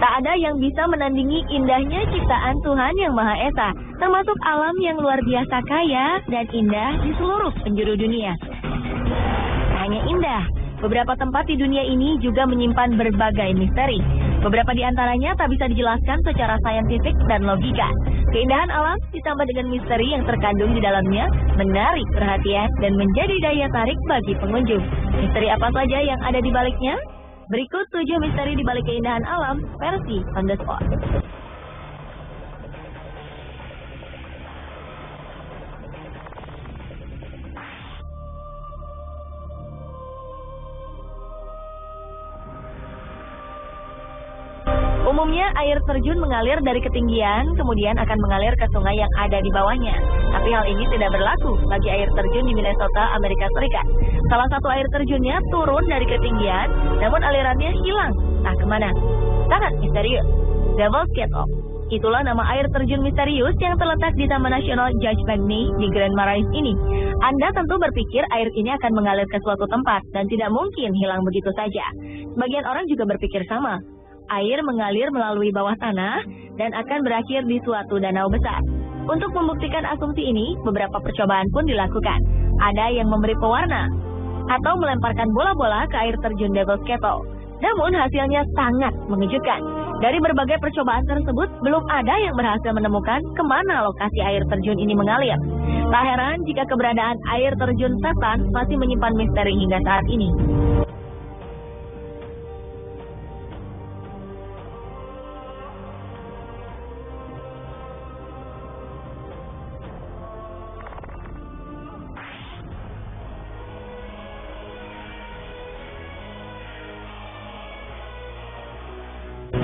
Tak ada yang bisa menandingi indahnya ciptaan Tuhan Yang Maha Esa, termasuk alam yang luar biasa kaya dan indah di seluruh penjuru dunia. Hanya indah, beberapa tempat di dunia ini juga menyimpan berbagai misteri. Beberapa di antaranya tak bisa dijelaskan secara saintifik dan logika. Keindahan alam ditambah dengan misteri yang terkandung di dalamnya menarik perhatian dan menjadi daya tarik bagi pengunjung. Misteri apa saja yang ada di baliknya? Berikut 7 misteri di balik keindahan alam versi On The Spot. Umumnya air terjun mengalir dari ketinggian, kemudian akan mengalir ke sungai yang ada di bawahnya. Tapi hal ini tidak berlaku bagi air terjun di Minnesota, Amerika Serikat. Salah satu air terjunnya turun dari ketinggian, namun alirannya hilang. Nah, kemana? Sangat misterius. Devil's Kettle. Itulah nama air terjun misterius yang terletak di Taman Nasional Judge McNee di Grand Marais ini. Anda tentu berpikir air ini akan mengalir ke suatu tempat dan tidak mungkin hilang begitu saja. Sebagian orang juga berpikir sama. Air mengalir melalui bawah tanah dan akan berakhir di suatu danau besar. Untuk membuktikan asumsi ini, beberapa percobaan pun dilakukan. Ada yang memberi pewarna atau melemparkan bola-bola ke air terjun Devil's Kettle. Namun hasilnya sangat mengejutkan. Dari berbagai percobaan tersebut, belum ada yang berhasil menemukan kemana lokasi air terjun ini mengalir. Tak heran jika keberadaan air terjun setan masih menyimpan misteri hingga saat ini.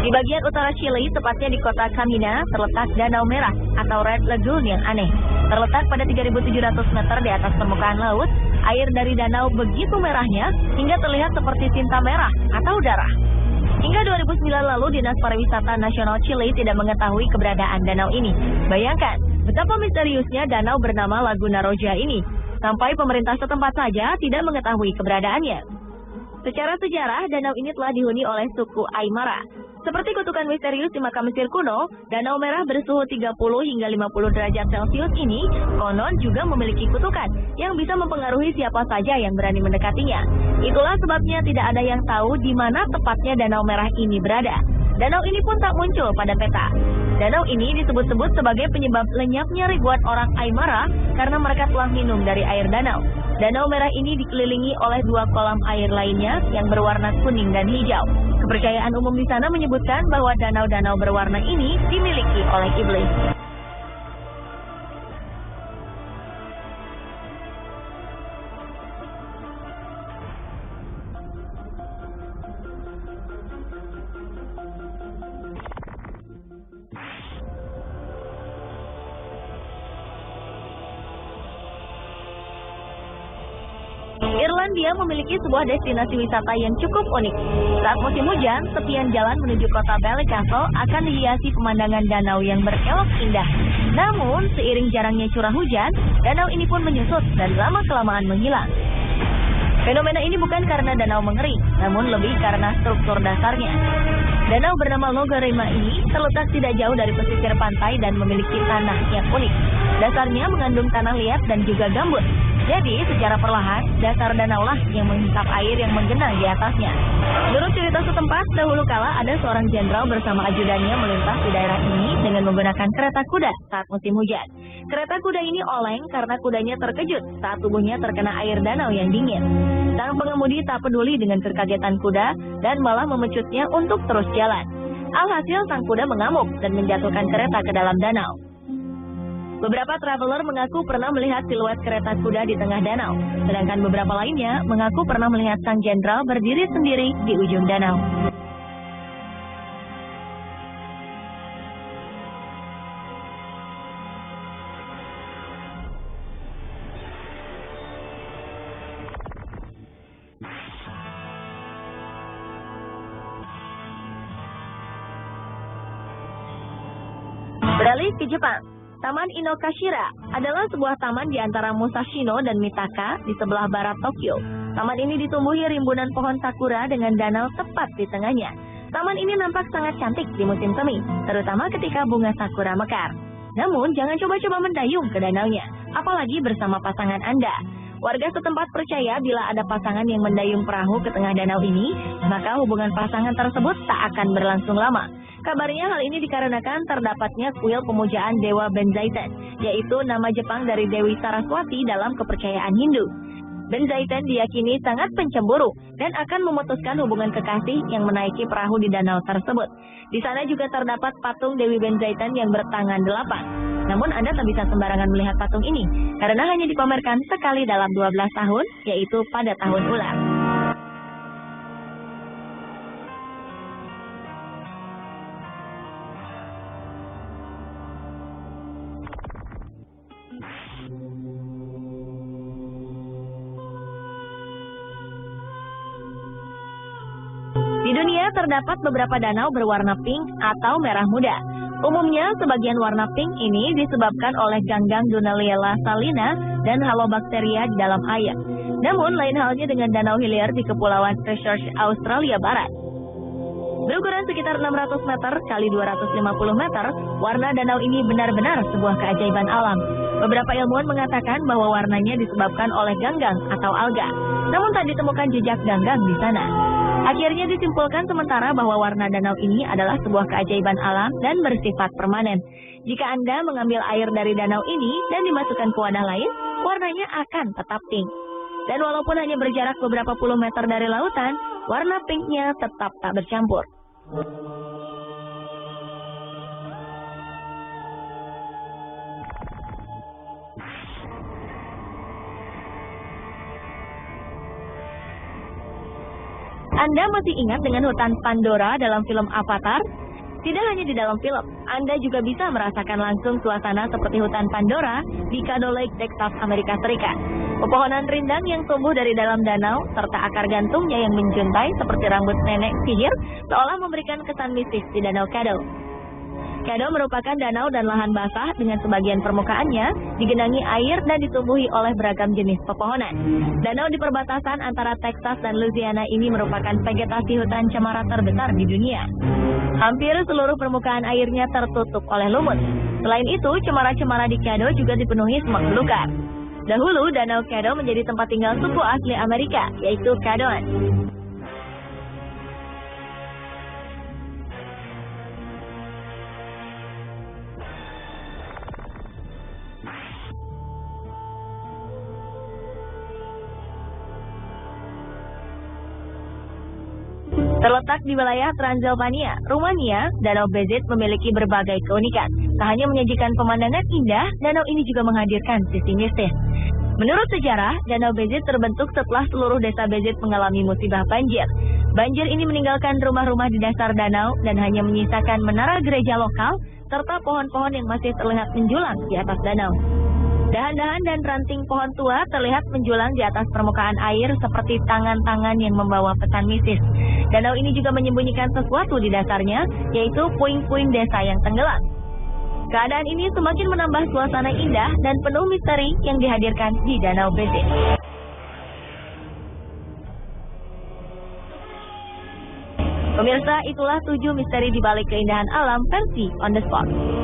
Di bagian utara Chile, tepatnya di kota Camina, terletak Danau Merah atau Red Lagoon yang aneh. Terletak pada 3.700 meter di atas permukaan laut, air dari danau begitu merahnya hingga terlihat seperti tinta merah atau darah. Hingga 2009 lalu, Dinas Pariwisata Nasional Chile tidak mengetahui keberadaan danau ini. Bayangkan, betapa misteriusnya danau bernama Laguna Roja ini. Sampai pemerintah setempat saja tidak mengetahui keberadaannya. Secara sejarah, danau ini telah dihuni oleh suku Aymara. Seperti kutukan misterius di makam Mesir kuno, Danau Merah bersuhu 30 hingga 50 derajat Celcius ini konon juga memiliki kutukan yang bisa mempengaruhi siapa saja yang berani mendekatinya. Itulah sebabnya tidak ada yang tahu di mana tepatnya Danau Merah ini berada. Danau ini pun tak muncul pada peta. Danau ini disebut-sebut sebagai penyebab lenyapnya ribuan orang Aymara karena mereka telah minum dari air danau. Danau Merah ini dikelilingi oleh 2 kolam air lainnya yang berwarna kuning dan hijau. Kepercayaan umum di sana menyebutkan bahwa danau-danau berwarna ini dimiliki oleh iblis. Irlandia memiliki sebuah destinasi wisata yang cukup unik. Saat musim hujan, tepian jalan menuju kota Ballycastle akan dihiasi pemandangan danau yang berkelok indah. Namun, seiring jarangnya curah hujan, danau ini pun menyusut dan lama-kelamaan menghilang. Fenomena ini bukan karena danau mengering, namun lebih karena struktur dasarnya. Danau bernama Logarema ini terletak tidak jauh dari pesisir pantai dan memiliki tanah yang unik. Dasarnya mengandung tanah liat dan juga gambut. Jadi, secara perlahan, dasar danau lah yang menghisap air yang menggenang di atasnya. Menurut cerita setempat, dahulu kala ada seorang jenderal bersama ajudannya melintas di daerah ini dengan menggunakan kereta kuda saat musim hujan. Kereta kuda ini oleng karena kudanya terkejut saat tubuhnya terkena air danau yang dingin. Sang pengemudi tak peduli dengan kekagetan kuda dan malah memecutnya untuk terus jalan. Alhasil, sang kuda mengamuk dan menjatuhkan kereta ke dalam danau. Beberapa traveler mengaku pernah melihat siluet kereta kuda di tengah danau, sedangkan beberapa lainnya mengaku pernah melihat sang jenderal berdiri sendiri di ujung danau. Beralih ke Jepang. Taman Inokashira adalah sebuah taman di antara Musashino dan Mitaka di sebelah barat Tokyo. Taman ini ditumbuhi rimbunan pohon sakura dengan danau tepat di tengahnya. Taman ini nampak sangat cantik di musim semi, terutama ketika bunga sakura mekar. Namun, jangan coba-coba mendayung ke danaunya, apalagi bersama pasangan Anda. Warga setempat percaya bila ada pasangan yang mendayung perahu ke tengah danau ini, maka hubungan pasangan tersebut tak akan berlangsung lama. Kabarnya hal ini dikarenakan terdapatnya kuil pemujaan Dewa Benzaiten, yaitu nama Jepang dari Dewi Saraswati dalam kepercayaan Hindu. Benzaiten diyakini sangat pencemburu dan akan memutuskan hubungan kekasih yang menaiki perahu di danau tersebut. Di sana juga terdapat patung Dewi Benzaiten yang bertangan 8. Namun Anda tak bisa sembarangan melihat patung ini karena hanya dipamerkan sekali dalam 12 tahun, yaitu pada tahun ular. Di dunia terdapat beberapa danau berwarna pink atau merah muda. Umumnya, sebagian warna pink ini disebabkan oleh ganggang Dunaliella salina dan halobakteria di dalam air. Namun, lain halnya dengan Danau Hillier di Kepulauan Christchurch, Australia Barat. Berukuran sekitar 600 meter kali 250 meter, warna danau ini benar-benar sebuah keajaiban alam. Beberapa ilmuwan mengatakan bahwa warnanya disebabkan oleh ganggang atau alga. Namun tak ditemukan jejak ganggang di sana. Akhirnya disimpulkan sementara bahwa warna danau ini adalah sebuah keajaiban alam dan bersifat permanen. Jika Anda mengambil air dari danau ini dan dimasukkan ke wadah lain, warnanya akan tetap pink. Dan walaupun hanya berjarak beberapa puluh meter dari lautan, warna pinknya tetap tak bercampur. Anda masih ingat dengan hutan Pandora dalam film Avatar? Tidak hanya di dalam film, Anda juga bisa merasakan langsung suasana seperti hutan Pandora di Caddo Lake, Texas, Amerika Serikat. Pepohonan rindang yang tumbuh dari dalam danau, serta akar gantungnya yang menjuntai seperti rambut nenek sihir, seolah memberikan kesan mistis di Danau Caddo. Caddo merupakan danau dan lahan basah dengan sebagian permukaannya digenangi air dan ditumbuhi oleh beragam jenis pepohonan. Danau di perbatasan antara Texas dan Louisiana ini merupakan vegetasi hutan cemara terbesar di dunia. Hampir seluruh permukaan airnya tertutup oleh lumut. Selain itu, cemara-cemara di Caddo juga dipenuhi semak belukar. Dahulu, Danau Caddo menjadi tempat tinggal suku asli Amerika, yaitu Caddoan. Terletak di wilayah Transylvania, Rumania, Danau Bezit memiliki berbagai keunikan. Tak hanya menyajikan pemandangan indah, danau ini juga menghadirkan sisi mistis. Menurut sejarah, Danau Bezit terbentuk setelah seluruh desa Bezit mengalami musibah banjir. Banjir ini meninggalkan rumah-rumah di dasar danau dan hanya menyisakan menara gereja lokal serta pohon-pohon yang masih terlihat menjulang di atas danau. Dahan-dahan dan ranting pohon tua terlihat menjulang di atas permukaan air seperti tangan-tangan yang membawa pesan mistis. Danau ini juga menyembunyikan sesuatu di dasarnya, yaitu puing-puing desa yang tenggelam. Keadaan ini semakin menambah suasana indah dan penuh misteri yang dihadirkan di Danau Bezit. Pemirsa, itulah 7 misteri di balik keindahan alam versi On The Spot.